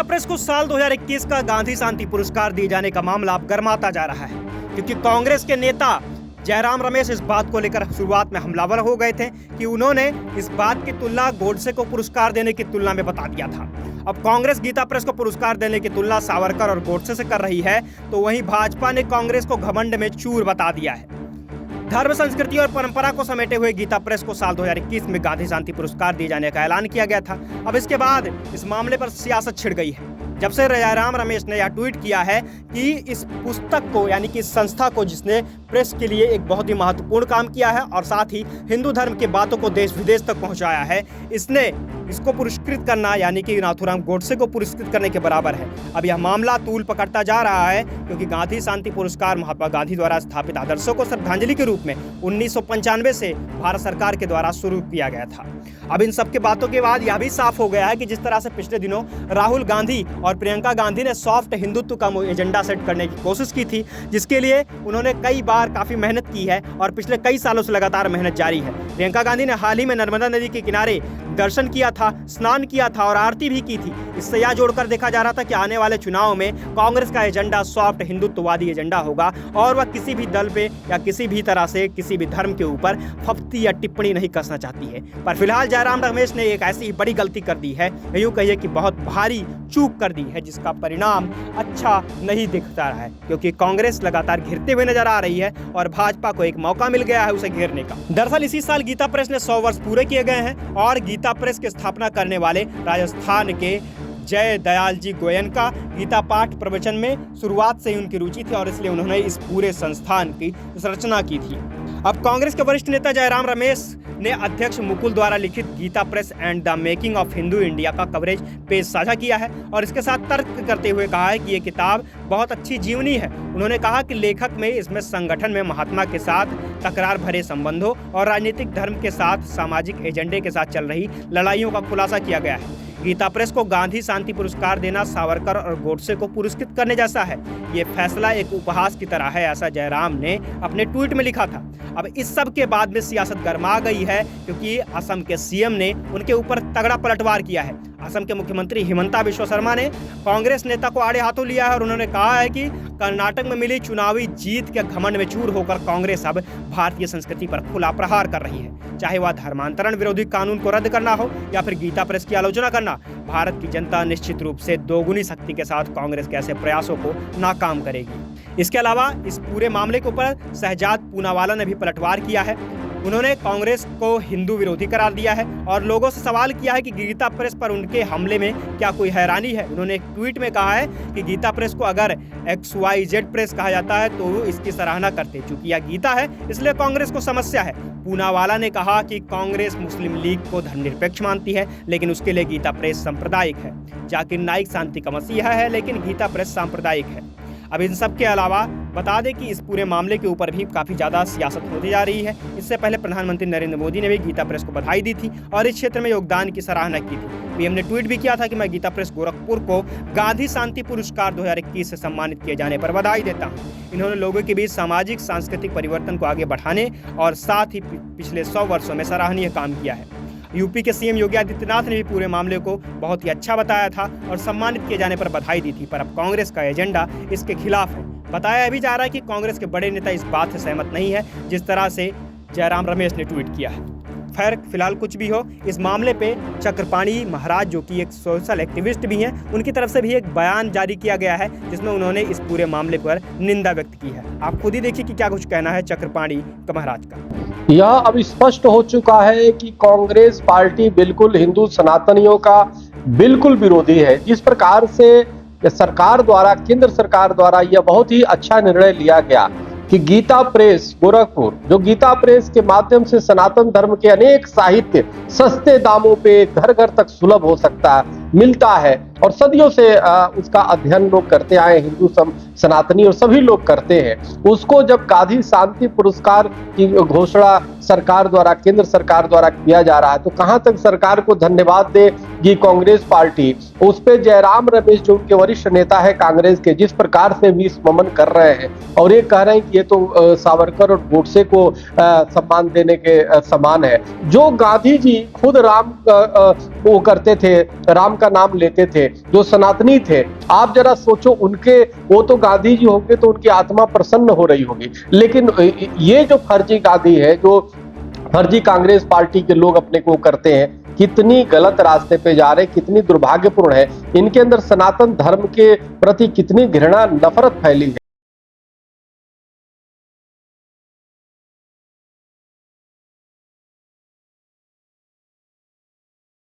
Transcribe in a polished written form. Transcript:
Gita press को साल 2021 का गांधी शांति पुरस्कार दिए जाने का मामला अब गर्माता जा रहा है, क्योंकि कांग्रेस के नेता जयराम रमेश इस बात को लेकर शुरुआत में हमलावर हो गए थे कि उन्होंने इस बात की तुलना गोडसे को पुरस्कार देने की तुलना में बता दिया था। अब कांग्रेस गीता प्रेस को पुरस्कार देने की तुलना सावरकर और गोडसे से कर रही है, तो वहीं भाजपा ने कांग्रेस को घमंड में चूर बता दिया है। धर्म, संस्कृति और परंपरा को समेटे हुए गीता प्रेस को साल 2021 में गांधी शांति पुरस्कार दिए जाने का ऐलान किया गया था। अब इसके बाद इस मामले पर सियासत छिड़ गई है, जब से जयराम रमेश ने यह ट्वीट किया है कि इस पुस्तक को, यानी कि इस संस्था को जिसने प्रेस के लिए एक बहुत ही महत्वपूर्ण काम किया है और साथ ही हिंदू धर्म की बातों को देश विदेश तक पहुंचाया है, इसको पुरस्कृत करना यानी कि नाथूराम गोडसे को पुरस्कृत करने के बराबर है। अब यह मामला तूल पकड़ता जा रहा है, क्योंकि गांधी शांति पुरस्कार महात्मा गांधी द्वारा स्थापित आदर्शों को श्रद्धांजलि के रूप में 1995 से भारत सरकार के द्वारा शुरू किया गया था। अब इन सब के बातों के बाद यह भी साफ हो गया है कि जिस तरह से पिछले दिनों राहुल गांधी और प्रियंका गांधी ने सॉफ्ट हिंदुत्व का एजेंडा सेट करने की कोशिश की थी, जिसके लिए उन्होंने कई बार काफी मेहनत की है और पिछले कई सालों से लगातार मेहनत जारी है। प्रियंका गांधी ने हाल ही में नर्मदा नदी के किनारे दर्शन किया था, स्नान किया था और आरती भी की थी। इससे यह जोड़कर देखा जा रहा था कि आने वाले चुनाव में कांग्रेस का एजेंडा सॉफ्ट हिंदुत्ववादी एजेंडा होगा और वह किसी भी दल पे या किसी भी तरह से किसी भी धर्म के ऊपर फप्ती या टिप्पणी नहीं कसना चाहती है। पर फिलहाल जयराम रमेश ने एक ऐसी बड़ी गलती कर दी है, यूं कहिए कि बहुत भारी चूक कर दी है, जिसका परिणाम अच्छा नहीं दिखता रहा है, क्योंकि कांग्रेस लगातार घिरते हुए नजर आ रही है और भाजपा को एक मौका मिल गया है उसे घेरने का। दरअसल इसी साल गीता प्रेस ने 100 वर्ष पूरे किए गए हैं और गीता प्रेस की स्थापना करने वाले राजस्थान के जय दयाल जी गोयनका गीता पाठ प्रवचन में शुरुआत से ही उनकी रुचि थी और इसलिए उन्होंने इस पूरे संस्थान की रचना की थी। अब कांग्रेस के वरिष्ठ नेता जयराम रमेश ने अध्यक्ष मुकुल द्वारा लिखित Gita Press and the making of Hindu India का कवरेज पेज साझा किया है और इसके साथ तर्क करते हुए कहा है कि ये किताब बहुत अच्छी जीवनी है। उन्होंने कहा कि लेखक में इसमें संगठन में महात्मा के साथ तकरार भरे संबंधों और राजनीतिक धर्म के साथ सामाजिक एजेंडे के साथ चल रही लड़ाइयों का खुलासा किया गया है। गीता प्रेस को गांधी शांति पुरस्कार देना सावरकर और गोडसे को पुरस्कृत करने जैसा है। ये फैसला एक उपहास की तरह है, ऐसा जयराम ने अपने ट्वीट में लिखा था। अब इस सब के बाद में सियासत गर्मा गई है, क्योंकि असम के सीएम ने उनके ऊपर तगड़ा पलटवार किया है। असम के मुख्यमंत्री हिमंता बिस्वा शर्मा ने कांग्रेस नेता को आड़े हाथों लिया है और उन्होंने कहा है कि कर्नाटक में मिली चुनावी जीत के घमंड में चूर होकर कांग्रेस अब भारतीय संस्कृति पर खुला प्रहार कर रही है। चाहे वह धर्मांतरण विरोधी कानून को रद्द करना हो या फिर गीता प्रेस की आलोचना करना, भारत की जनता निश्चित रूप से दोगुनी शक्ति के साथ कांग्रेस के ऐसे प्रयासों को नाकाम करेगी। इसके अलावा इस पूरे मामले के ऊपर शहजाद पूनावाला ने भी पलटवार किया है। उन्होंने कांग्रेस को हिंदू विरोधी करार दिया है और लोगों से सवाल किया है कि गीता प्रेस पर उनके हमले में क्या कोई हैरानी है। उन्होंने एक ट्वीट में कहा है कि गीता प्रेस को अगर XYZ प्रेस कहा जाता है तो वो इसकी सराहना करते, चूंकि यह गीता है इसलिए कांग्रेस को समस्या है। पूनावाला ने कहा कि कांग्रेस मुस्लिम लीग को धर्मनिरपेक्ष मानती है, लेकिन उसके लिए गीता प्रेस सांप्रदायिक है। जाकिर नाइक शांति का मसीहा है, लेकिन गीता प्रेस सांप्रदायिक है। अब इन सब के अलावा बता दें कि इस पूरे मामले के ऊपर भी काफ़ी ज़्यादा सियासत होती जा रही है। इससे पहले प्रधानमंत्री नरेंद्र मोदी ने भी गीता प्रेस को बधाई दी थी और इस क्षेत्र में योगदान की सराहना की थी। पीएम ने ट्वीट भी किया था कि मैं गीता प्रेस गोरखपुर को गांधी शांति पुरस्कार 2021 से सम्मानित किए जाने पर बधाई देता हूँ। इन्होंने लोगों के बीच सामाजिक सांस्कृतिक परिवर्तन को आगे बढ़ाने और साथ ही पिछले 100 वर्षों में सराहनीय काम किया है। यूपी के सीएम योगी आदित्यनाथ ने भी पूरे मामले को बहुत ही अच्छा बताया था और सम्मानित किए जाने पर बधाई दी थी, पर अब कांग्रेस का एजेंडा इसके खिलाफ है। बताया भी जा रहा है कि कांग्रेस के बड़े नेता इस बात से सहमत नहीं है जिस तरह से जयराम रमेश ने ट्वीट किया है। खैर, फिलहाल कुछ भी हो, इस मामले पे चक्रपाणी महाराज, जो कि एक सोशल एक्टिविस्ट भी हैं, उनकी तरफ से भी एक बयान जारी किया गया है जिसमें उन्होंने इस पूरे मामले पर निंदा व्यक्त की है। आप खुद ही देखिए कि क्या कुछ कहना है चक्रपाणी महाराज का। यह अब स्पष्ट हो चुका है कि कांग्रेस पार्टी बिल्कुल हिंदू सनातनियों का बिल्कुल विरोधी है। जिस प्रकार से सरकार द्वारा, केंद्र सरकार द्वारा यह बहुत ही अच्छा निर्णय लिया गया कि गीता प्रेस गोरखपुर, जो गीता प्रेस के माध्यम से सनातन धर्म के अनेक साहित्य सस्ते दामों पे घर घर तक सुलभ हो सकता है, मिलता है और सदियों से उसका अध्ययन लोग करते आए, हिंदू सनातनी और सभी लोग करते हैं। उसको जब गांधी शांति पुरस्कार की घोषणा सरकार द्वारा, केंद्र सरकार द्वारा किया जा रहा है, तो कहां तक सरकार को धन्यवाद देगी कांग्रेस पार्टी। उस पे जयराम रमेश, जो उनके वरिष्ठ नेता है कांग्रेस के, जिस प्रकार से भी स्मरण कर रहे हैं और ये कह रहे हैं कि ये तो सावरकर और गोडसे को सम्मान देने के समान है। जो गांधी जी खुद राम वो करते थे, राम का नाम लेते थे, जो सनातनी थे, आप जरा सोचो, उनके वो तो गांधी जी होंगे तो उनकी आत्मा प्रसन्न हो रही होगी, लेकिन ये जो फर्जी गांधी है, जो फर्जी कांग्रेस पार्टी के लोग अपने को करते हैं, कितनी गलत रास्ते पे जा रहे, कितनी दुर्भाग्यपूर्ण है। इनके अंदर सनातन धर्म के प्रति कितनी घृणा, नफरत फैली है।